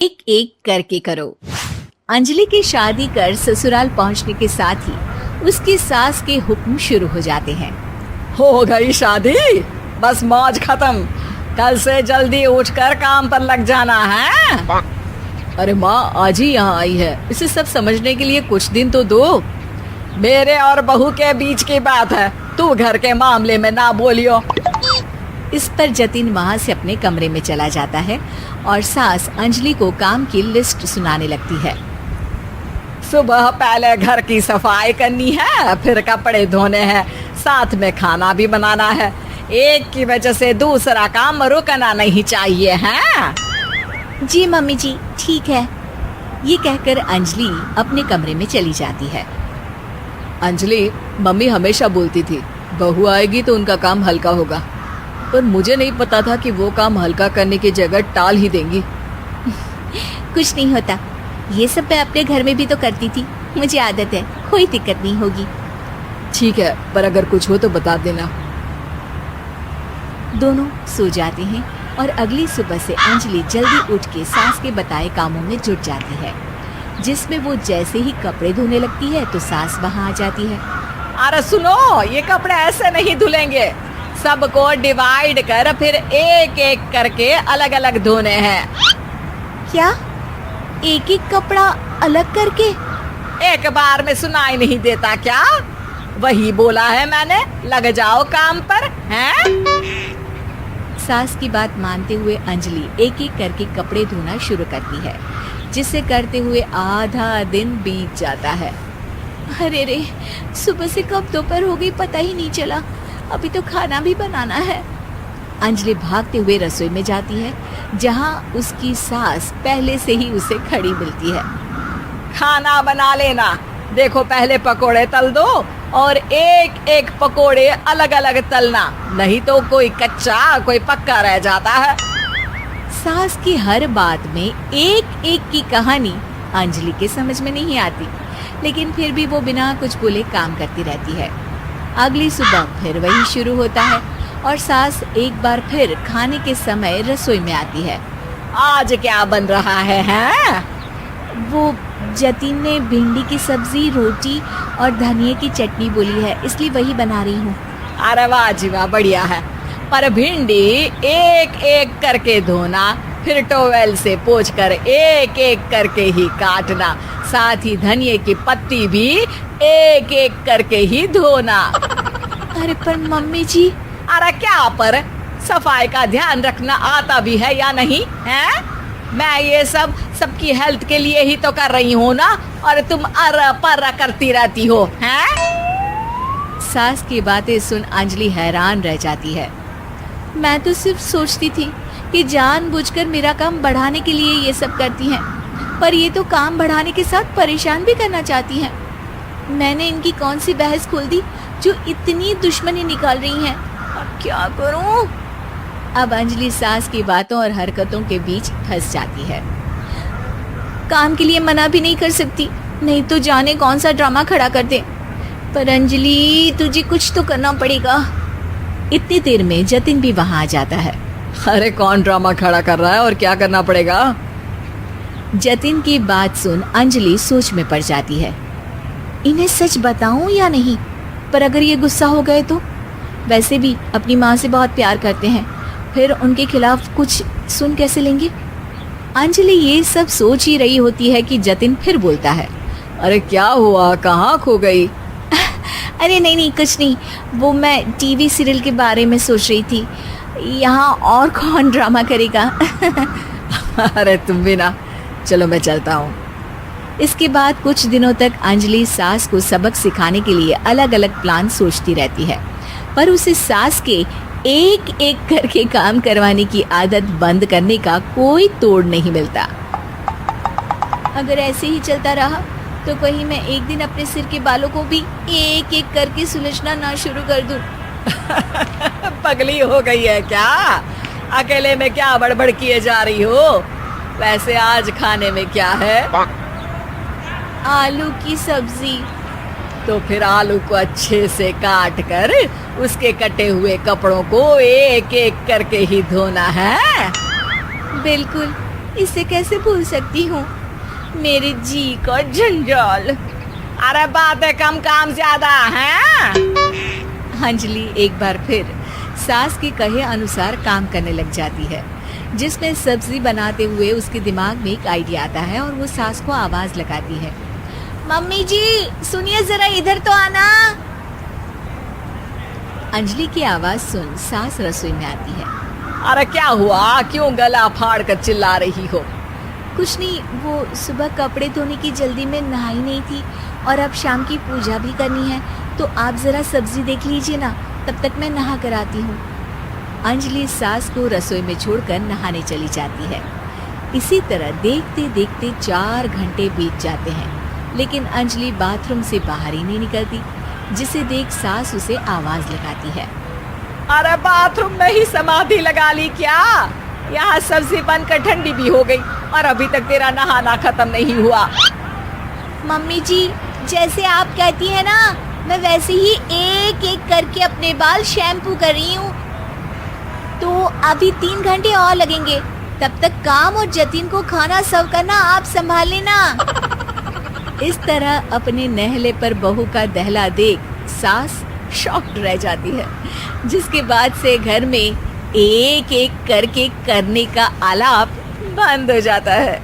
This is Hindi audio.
एक एक करके करो। अंजलि की शादी कर ससुराल पहुंचने के साथ ही उसकी सास के हुक्म शुरू हो जाते हैं। हो गई शादी, बस मौज खत्म। कल से जल्दी उठकर काम पर लग जाना है। अरे माँ आज ही यहाँ आई है, इसे सब समझने के लिए कुछ दिन तो दो। मेरे और बहू के बीच की बात है, तू घर के मामले में ना बोलियो। इस पर जतिन वहाँ से अपने कमरे में चला जाता है और सास अंजलि को काम की लिस्ट सुनाने लगती है। सुबह पहले घर की सफाई करनी है, फिर कपड़े धोने हैं, साथ में खाना भी बनाना है। एक की वजह से दूसरा काम रुकना नहीं चाहिए है। जी मम्मी जी ठीक है। ये कहकर अंजलि अपने कमरे में चली जाती है। अंजलि, मम्मी हमेशा बोलती थी बहू आएगी तो उनका काम हल्का होगा, पर मुझे नहीं पता था कि वो काम हल्का करने की जगह टाल ही देंगी। कुछ नहीं होता, ये सब मैं अपने घर में भी तो करती थी, मुझे आदत है, कोई दिक्कत नहीं होगी। ठीक है, पर अगर कुछ हो तो बता देना। दोनों सो जाते हैं और अगली सुबह से अंजलि जल्दी उठ के सास के बताए कामों में जुट जाती है, जिसमें वो जैसे ही कपड़े धोने लगती है तो सास वहाँ आ जाती है। अरे सुनो, ये कपड़े ऐसे नहीं धुलेंगे, सबको डिवाइड कर फिर एक एक करके अलग अलग धोने हैं। क्या एक एक कपड़ा अलग करके? एक बार में सुनाई नहीं देता क्या? वही बोला है मैंने, लग जाओ काम पर हैं? सास की बात मानते हुए अंजलि एक एक करके कपड़े धोना शुरू करती है, जिसे करते हुए आधा दिन बीत जाता है। अरे रे, सुबह से कब दोपहर हो गई पता ही नहीं चला, अभी तो खाना भी बनाना है। अंजलि भागते हुए रसोई में जाती है, जहां उसकी सास पहले से ही उसे खड़ी मिलती है। खाना बना लेना, देखो पहले पकोड़े तल दो और एक एक पकोड़े अलग अलग तलना, नहीं तो कोई कच्चा कोई पक्का रह जाता है। सास की हर बात में एक एक की कहानी अंजलि के समझ में नहीं आती, लेकिन फिर भी वो बिना कुछ बोले काम करती रहती है। अगली सुबह फिर वही शुरू होता है और सास एक बार फिर खाने के समय रसोई में आती है। आज क्या बन रहा है हैं? वो जतिन ने भिंडी की सब्जी, रोटी और धनिया की चटनी बोली है, इसलिए वही बना रही हूँ। अरे वाह जी वाह, बढ़िया है। पर भिंडी एक एक करके धोना, फिर टोवेल से पोंछकर एक एक करके ही काटना, साथ ही धनिया की पत्ती भी एक एक करके ही धोना। अरे पर मम्मी जी। अरे क्या पर, सफाई का ध्यान रखना आता भी है या नहीं है? मैं ये सब सबकी हेल्थ के लिए ही तो कर रही हूँ ना, और तुम अर पर करती रहती हो हैं? सास की बातें सुन अंजलि हैरान रह जाती है। मैं तो सिर्फ सोचती थी कि जानबूझकर मेरा काम बढ़ाने के लिए ये सब करती हैं, पर ये तो काम बढ़ाने के साथ परेशान भी करना चाहती हैं। मैंने इनकी कौन सी बहस खोल दी जो इतनी दुश्मनी निकाल रही हैं? अब क्या करूं? अब अंजलि सास की बातों और हरकतों के बीच फंस जाती है। काम के लिए मना भी नहीं कर सकती, नहीं तो जाने कौन सा ड्रामा खड़ा कर दे। पर अंजलि तुझे कुछ तो करना पड़ेगा। इतनी देर में जतिन भी वहां आ जाता है। अरे कौन ड्रामा खड़ा कर रहा है और क्या करना पड़ेगा? जतिन की बात सुन अंजलि सोच में पड़ जाती है। इन्हें सच बताऊं या नहीं? पर अगर ये गुस्सा हो गए तो? वैसे भी अपनी माँ से बहुत प्यार करते हैं, फिर उनके खिलाफ कुछ सुन कैसे लेंगे? अंजलि ये सब सोच ही रही होती है कि जतिन फिर बोलता है। अरे क्या हुआ, कहाँ खो गई? अरे नहीं नहीं कुछ नहीं, वो मैं टीवी सीरियल के बारे में सोच रही थी। यहाँ और कौन ड्रामा करेगा? अरे तुम भी ना, चलो मैं चलता हूँ। इसके बाद कुछ दिनों तक अंजलि सास को सबक सिखाने के लिए अलग अलग प्लान सोचती रहती है, पर उसे सास के एक एक करके काम करवाने की आदत बंद करने का कोई तोड़ नहीं मिलता। अगर ऐसे ही चलता रहा तो कहीं मैं एक दिन अपने सिर के बालों को भी एक एक करके सुलझना ना शुरू कर दूं। पगली हो गई है क्या? अकेले में क्या बड़बड़ किए जा रही हो? वैसे आज खाने में क्या है? आलू की सब्जी। तो फिर आलू को अच्छे से काट कर उसके कटे हुए कपड़ों को एक एक करके ही धोना है। बिल्कुल, इसे कैसे भूल सकती हूँ? मेरे जी का जंजाल। अरे बातें कम काम ज्यादा हैं। अंजलि एक बार फिर सास के कहे अनुसार काम करने लग जाती है, जिसमें सब्जी बनाते हुए उसके दिमाग में एक आइडिया आता है और वो सास को आवाज लगाती है, मम्मी जी सुनिए जरा इधर तो आना। अंजलि की आवाज सुन सास रसोई में आती है। अरे क्या हुआ, क्यों गला फाड़ कर चिल्ला रही हो? कुछ नहीं, वो सुबह कपड़े धोने की जल्दी में नहाई नहीं थी और अब शाम की पूजा भी करनी है, तो आप जरा सब्जी देख लीजिए ना, तब तक मैं नहा कर आती हूँ। अंजलि सास को रसोई में छोड़कर नहाने चली जाती है। इसी तरह देखते देखते 4 घंटे बीत जाते हैं, लेकिन अंजलि बाथरूम से बाहर ही नहीं निकलती, जिसे देख सास उसे आवाज लगाती है। अरे बाथरूम में ही समाधि लगा ली क्या? यहाँ सब्जी बनकर ठंडी भी हो गई और अभी तक तेरा नहाना खत्म नहीं हुआ। मम्मी जी जैसे आप कहती हैं ना, मैं वैसे ही एक एक करके अपने बाल शैम्पू कर रही हूँ। तो अभी 3 घंटे और लगेंगे, तब तक काम और जतिन को खाना सर्व करना आप संभाल लेना। इस तरह अपने नहले पर बहू का दहला देख सास शॉक्ड रह जाती है, जिसके बाद से घर में एक एक करके करने का आलाप बंद हो जाता है।